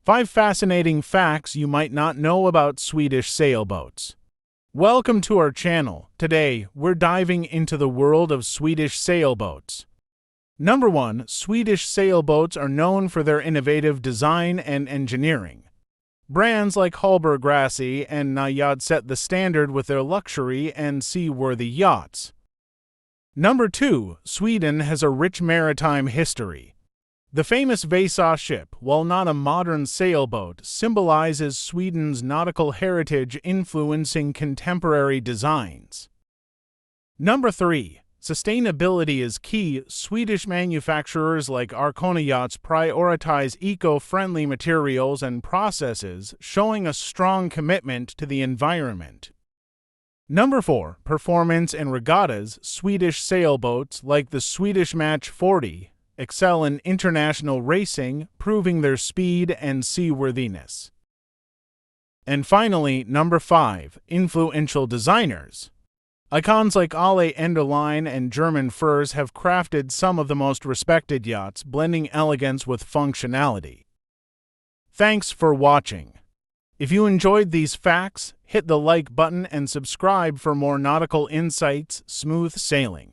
5 fascinating facts you might not know about Swedish sailboats. Welcome to our channel. Today, we're diving into the world of Swedish sailboats. Number 1. Swedish sailboats are known for their innovative design and engineering. Brands like Hallberg Gracie and Yacht set the standard with their luxury and seaworthy yachts. Number 2. Sweden has a rich maritime history. The famous Vasa ship, while not a modern sailboat, symbolizes Sweden's nautical heritage influencing contemporary designs. Number 3. Sustainability is key. Swedish manufacturers like Arkona Yachts prioritize eco-friendly materials and processes, showing a strong commitment to the environment. Number 4. Performance and regattas. Swedish sailboats, like the Swedish Match 40, excel in international racing, proving their speed and seaworthiness. And finally, number 5. Influential designers. Icons like Alle Enderlein and German Furs have crafted some of the most respected yachts, blending elegance with functionality. Thanks for watching. If you enjoyed these facts, hit the like button and subscribe for more nautical insights. Smooth sailing.